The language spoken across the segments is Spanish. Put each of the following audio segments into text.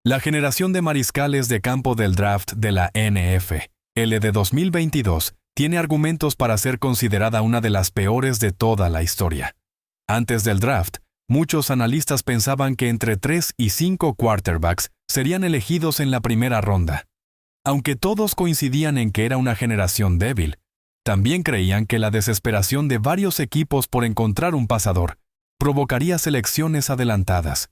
La generación de mariscales de campo del draft de la NFL de 2022 tiene argumentos para ser considerada una de las peores de toda la historia. Antes del draft, muchos analistas pensaban que entre 3 y 5 quarterbacks serían elegidos en la primera ronda. Aunque todos coincidían en que era una generación débil, también creían que la desesperación de varios equipos por encontrar un pasador provocaría selecciones adelantadas.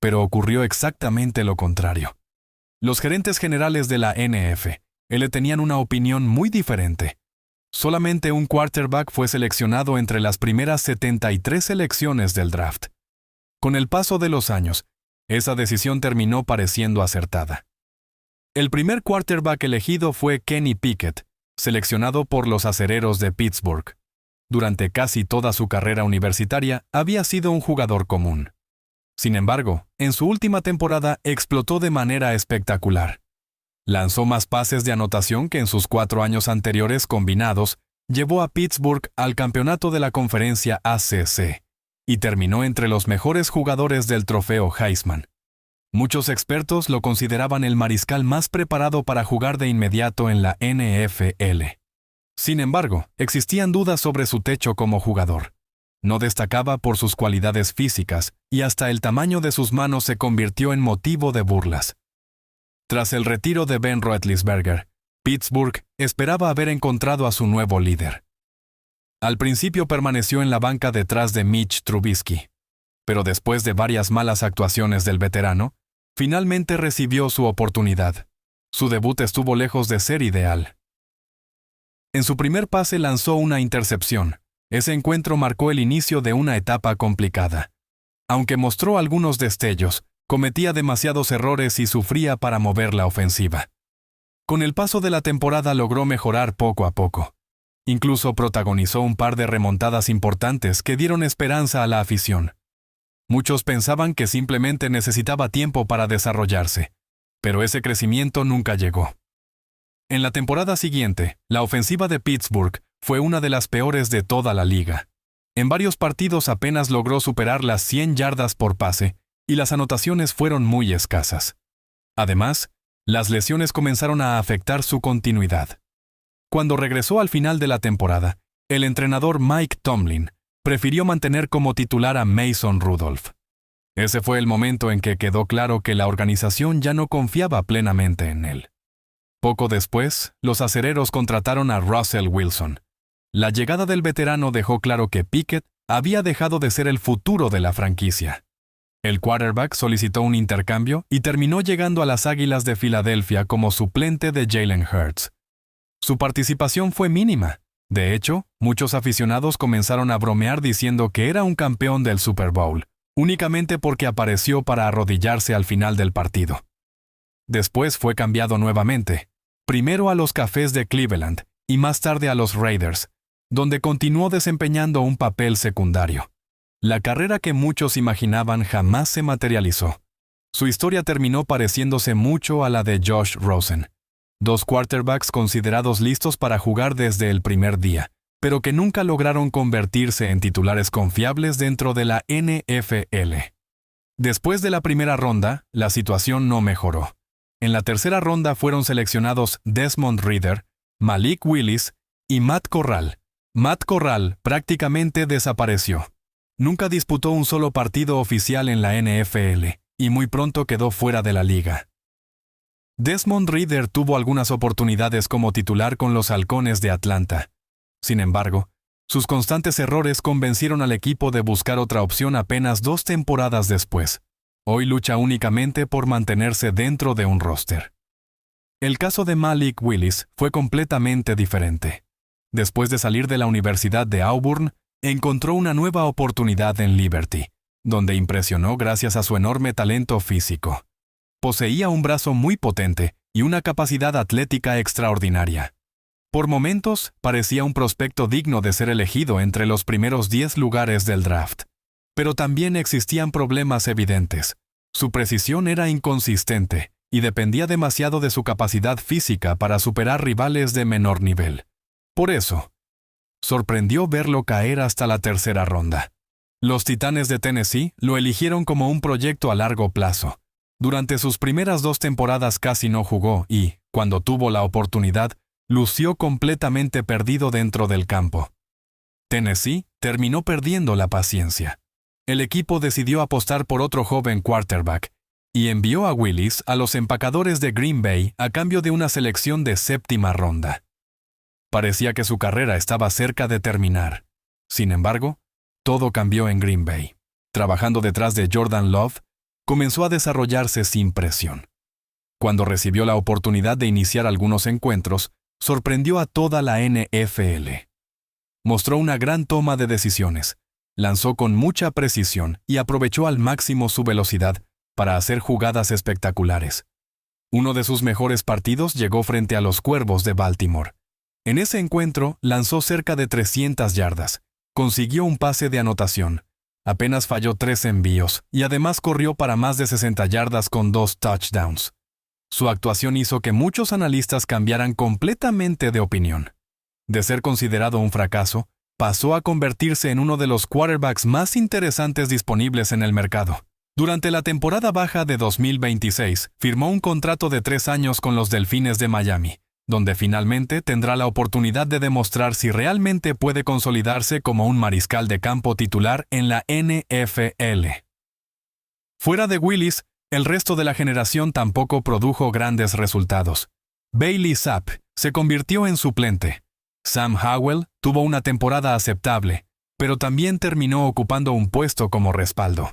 Pero ocurrió exactamente lo contrario. Los gerentes generales de la NFL tenían una opinión muy diferente. Solamente un quarterback fue seleccionado entre las primeras 73 selecciones del draft. Con el paso de los años, esa decisión terminó pareciendo acertada. El primer quarterback elegido fue Kenny Pickett, seleccionado por los Acereros de Pittsburgh. Durante casi toda su carrera universitaria había sido un jugador común. Sin embargo, en su última temporada explotó de manera espectacular. Lanzó más pases de anotación que en sus 4 años anteriores combinados, llevó a Pittsburgh al campeonato de la conferencia ACC y terminó entre los mejores jugadores del trofeo Heisman. Muchos expertos lo consideraban el mariscal más preparado para jugar de inmediato en la NFL. Sin embargo, existían dudas sobre su techo como jugador. No destacaba por sus cualidades físicas y hasta el tamaño de sus manos se convirtió en motivo de burlas. Tras el retiro de Ben Roethlisberger, Pittsburgh esperaba haber encontrado a su nuevo líder. Al principio permaneció en la banca detrás de Mitch Trubisky, pero después de varias malas actuaciones del veterano, finalmente recibió su oportunidad. Su debut estuvo lejos de ser ideal. En su primer pase lanzó una intercepción. Ese encuentro marcó el inicio de una etapa complicada. Aunque mostró algunos destellos, cometía demasiados errores y sufría para mover la ofensiva. Con el paso de la temporada logró mejorar poco a poco. Incluso protagonizó un par de remontadas importantes que dieron esperanza a la afición. Muchos pensaban que simplemente necesitaba tiempo para desarrollarse, pero ese crecimiento nunca llegó. En la temporada siguiente, la ofensiva de Pittsburgh fue una de las peores de toda la liga. En varios partidos apenas logró superar las 100 yardas por pase y las anotaciones fueron muy escasas. Además, las lesiones comenzaron a afectar su continuidad. Cuando regresó al final de la temporada, el entrenador Mike Tomlin prefirió mantener como titular a Mason Rudolph. Ese fue el momento en que quedó claro que la organización ya no confiaba plenamente en él. Poco después, los Acereros contrataron a Russell Wilson. La llegada del veterano dejó claro que Pickett había dejado de ser el futuro de la franquicia. El quarterback solicitó un intercambio y terminó llegando a las Águilas de Filadelfia como suplente de Jalen Hurts. Su participación fue mínima. De hecho, muchos aficionados comenzaron a bromear diciendo que era un campeón del Super Bowl, únicamente porque apareció para arrodillarse al final del partido. Después fue cambiado nuevamente, primero a los Cafés de Cleveland y más tarde a los Raiders, donde continuó desempeñando un papel secundario. La carrera que muchos imaginaban jamás se materializó. Su historia terminó pareciéndose mucho a la de Josh Rosen. 2 quarterbacks considerados listos para jugar desde el primer día, pero que nunca lograron convertirse en titulares confiables dentro de la NFL. Después de la primera ronda, la situación no mejoró. En la tercera ronda fueron seleccionados Desmond Ridder, Malik Willis y Matt Corral. Matt Corral prácticamente desapareció. Nunca disputó un solo partido oficial en la NFL y muy pronto quedó fuera de la liga. Desmond Ridder tuvo algunas oportunidades como titular con los Halcones de Atlanta. Sin embargo, sus constantes errores convencieron al equipo de buscar otra opción apenas 2 temporadas después. Hoy lucha únicamente por mantenerse dentro de un roster. El caso de Malik Willis fue completamente diferente. Después de salir de la Universidad de Auburn, encontró una nueva oportunidad en Liberty, donde impresionó gracias a su enorme talento físico. Poseía un brazo muy potente y una capacidad atlética extraordinaria. Por momentos, parecía un prospecto digno de ser elegido entre los primeros 10 lugares del draft. Pero también existían problemas evidentes. Su precisión era inconsistente y dependía demasiado de su capacidad física para superar rivales de menor nivel. Por eso, sorprendió verlo caer hasta la tercera ronda. Los Titanes de Tennessee lo eligieron como un proyecto a largo plazo, Durante sus primeras 2 temporadas casi no jugó y, cuando tuvo la oportunidad, lució completamente perdido dentro del campo. Tennessee terminó perdiendo la paciencia. El equipo decidió apostar por otro joven quarterback y envió a Willis a los empacadores de Green Bay a cambio de una selección de 7ª ronda. Parecía que su carrera estaba cerca de terminar. Sin embargo, todo cambió en Green Bay. Trabajando detrás de Jordan Love, comenzó a desarrollarse sin presión. Cuando recibió la oportunidad de iniciar algunos encuentros, sorprendió a toda la NFL. Mostró una gran toma de decisiones, lanzó con mucha precisión y aprovechó al máximo su velocidad para hacer jugadas espectaculares. Uno de sus mejores partidos llegó frente a los Cuervos de Baltimore. En ese encuentro lanzó cerca de 300 yardas, consiguió un pase de anotación, apenas falló 3 envíos y además corrió para más de 60 yardas con 2 touchdowns. Su actuación hizo que muchos analistas cambiaran completamente de opinión. De ser considerado un fracaso, pasó a convertirse en uno de los quarterbacks más interesantes disponibles en el mercado. Durante la temporada baja de 2026, firmó un contrato de 3 años con los Delfines de Miami, donde finalmente tendrá la oportunidad de demostrar si realmente puede consolidarse como un mariscal de campo titular en la NFL. Fuera de Willis, el resto de la generación tampoco produjo grandes resultados. Bailey Zapp se convirtió en suplente. Sam Howell tuvo una temporada aceptable, pero también terminó ocupando un puesto como respaldo.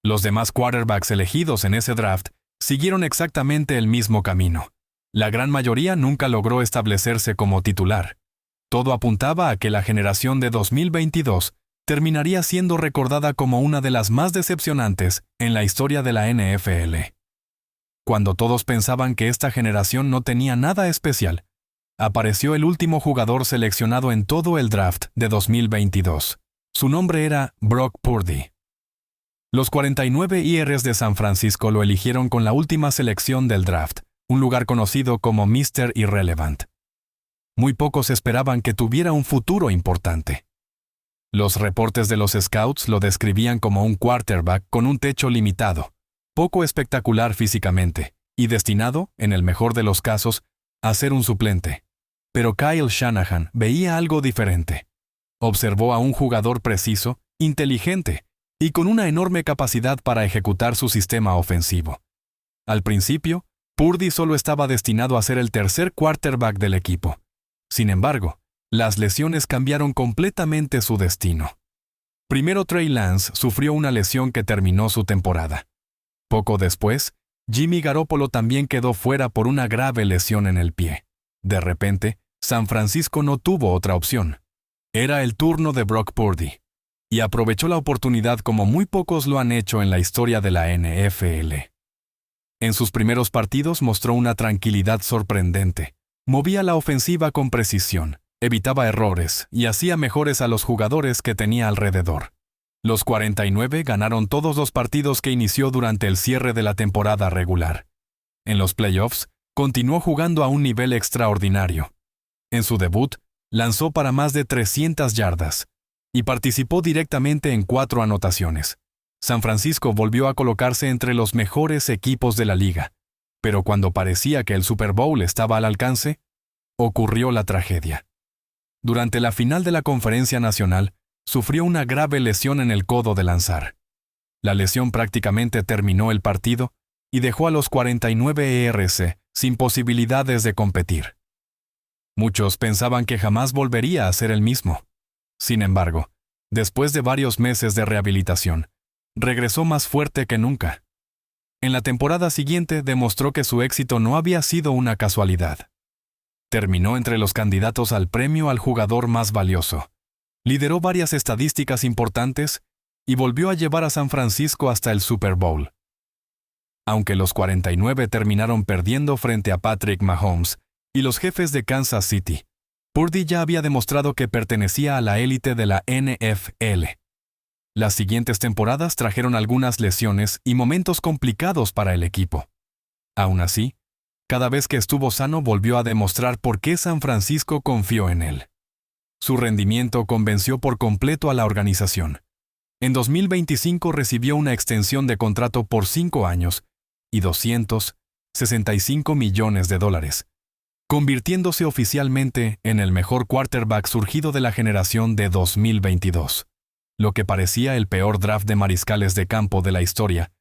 Los demás quarterbacks elegidos en ese draft siguieron exactamente el mismo camino. La gran mayoría nunca logró establecerse como titular. Todo apuntaba a que la generación de 2022 terminaría siendo recordada como una de las más decepcionantes en la historia de la NFL. Cuando todos pensaban que esta generación no tenía nada especial, apareció el último jugador seleccionado en todo el draft de 2022. Su nombre era Brock Purdy. Los 49 IRs de San Francisco lo eligieron con la última selección del draft, un lugar conocido como Mr. Irrelevant. Muy pocos esperaban que tuviera un futuro importante. Los reportes de los scouts lo describían como un quarterback con un techo limitado, poco espectacular físicamente, y destinado, en el mejor de los casos, a ser un suplente. Pero Kyle Shanahan veía algo diferente. Observó a un jugador preciso, inteligente, y con una enorme capacidad para ejecutar su sistema ofensivo. Al principio, Purdy solo estaba destinado a ser el tercer quarterback del equipo. Sin embargo, las lesiones cambiaron completamente su destino. Primero Trey Lance sufrió una lesión que terminó su temporada. Poco después, Jimmy Garoppolo también quedó fuera por una grave lesión en el pie. De repente, San Francisco no tuvo otra opción. Era el turno de Brock Purdy, y aprovechó la oportunidad como muy pocos lo han hecho en la historia de la NFL. En sus primeros partidos mostró una tranquilidad sorprendente. Movía la ofensiva con precisión, evitaba errores y hacía mejores a los jugadores que tenía alrededor. Los 49 ganaron todos los partidos que inició durante el cierre de la temporada regular. En los playoffs, continuó jugando a un nivel extraordinario. En su debut, lanzó para más de 300 yardas y participó directamente en 4 anotaciones. San Francisco volvió a colocarse entre los mejores equipos de la liga, pero cuando parecía que el Super Bowl estaba al alcance, ocurrió la tragedia. Durante la final de la Conferencia Nacional, sufrió una grave lesión en el codo de lanzar. La lesión prácticamente terminó el partido y dejó a los 49 ERC sin posibilidades de competir. Muchos pensaban que jamás volvería a ser el mismo. Sin embargo, después de varios meses de rehabilitación, regresó más fuerte que nunca. En la temporada siguiente demostró que su éxito no había sido una casualidad. Terminó entre los candidatos al premio al jugador más valioso. Lideró varias estadísticas importantes y volvió a llevar a San Francisco hasta el Super Bowl. Aunque los 49 terminaron perdiendo frente a Patrick Mahomes y los Jefes de Kansas City, Purdy ya había demostrado que pertenecía a la élite de la NFL. Las siguientes temporadas trajeron algunas lesiones y momentos complicados para el equipo. Aún así, cada vez que estuvo sano volvió a demostrar por qué San Francisco confió en él. Su rendimiento convenció por completo a la organización. En 2025 recibió una extensión de contrato por 5 años y $265 millones, convirtiéndose oficialmente en el mejor quarterback surgido de la generación de 2022. Lo que parecía el peor draft de mariscales de campo de la historia,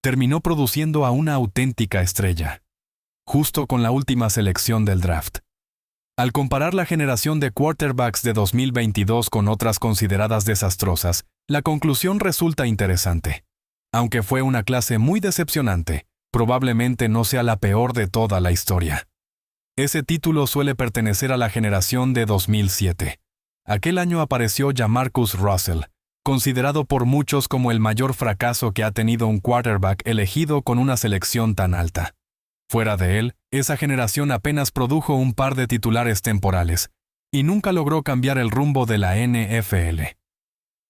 terminó produciendo a una auténtica estrella, justo con la última selección del draft. Al comparar la generación de quarterbacks de 2022 con otras consideradas desastrosas, la conclusión resulta interesante. Aunque fue una clase muy decepcionante, probablemente no sea la peor de toda la historia. Ese título suele pertenecer a la generación de 2007. Aquel año apareció Jamarcus Russell, considerado por muchos como el mayor fracaso que ha tenido un quarterback elegido con una selección tan alta. Fuera de él, esa generación apenas produjo un par de titulares temporales, y nunca logró cambiar el rumbo de la NFL.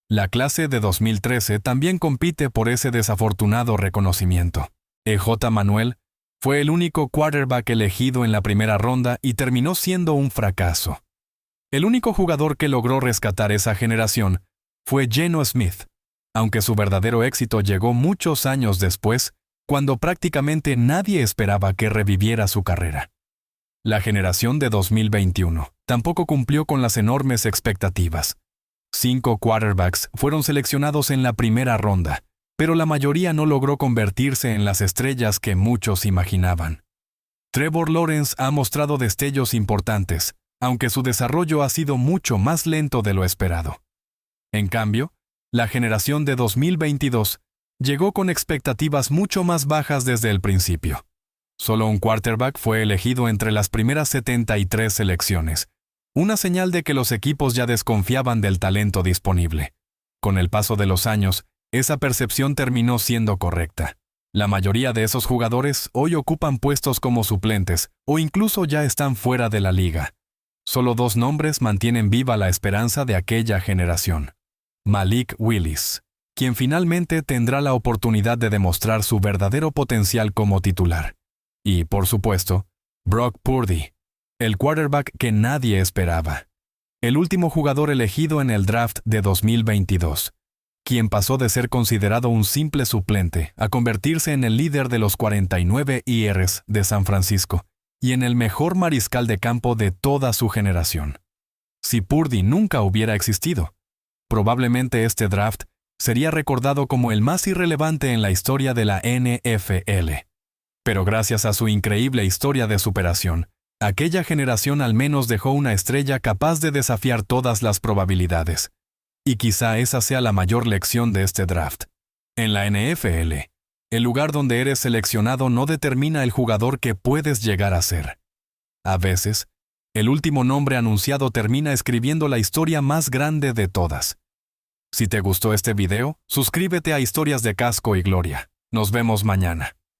La clase de 2013 también compite por ese desafortunado reconocimiento. E.J. Manuel fue el único quarterback elegido en la primera ronda y terminó siendo un fracaso. El único jugador que logró rescatar esa generación fue Geno Smith, aunque su verdadero éxito llegó muchos años después, cuando prácticamente nadie esperaba que reviviera su carrera. La generación de 2021 tampoco cumplió con las enormes expectativas. 5 quarterbacks fueron seleccionados en la primera ronda, pero la mayoría no logró convertirse en las estrellas que muchos imaginaban. Trevor Lawrence ha mostrado destellos importantes, aunque su desarrollo ha sido mucho más lento de lo esperado. En cambio, la generación de 2022 llegó con expectativas mucho más bajas desde el principio. Solo un quarterback fue elegido entre las primeras 73 selecciones, una señal de que los equipos ya desconfiaban del talento disponible. Con el paso de los años, esa percepción terminó siendo correcta. La mayoría de esos jugadores hoy ocupan puestos como suplentes o incluso ya están fuera de la liga. Solo 2 nombres mantienen viva la esperanza de aquella generación. Malik Willis, quien finalmente tendrá la oportunidad de demostrar su verdadero potencial como titular. Y, por supuesto, Brock Purdy, el quarterback que nadie esperaba. El último jugador elegido en el draft de 2022, quien pasó de ser considerado un simple suplente a convertirse en el líder de los 49 IRs de San Francisco y en el mejor mariscal de campo de toda su generación. Si Purdy nunca hubiera existido, probablemente este draft sería recordado como el más irrelevante en la historia de la NFL. Pero gracias a su increíble historia de superación, aquella generación al menos dejó una estrella capaz de desafiar todas las probabilidades. Y quizá esa sea la mayor lección de este draft. En la NFL, el lugar donde eres seleccionado no determina el jugador que puedes llegar a ser. A veces, el último nombre anunciado termina escribiendo la historia más grande de todas. Si te gustó este video, suscríbete a Historias de Casco y Gloria. Nos vemos mañana.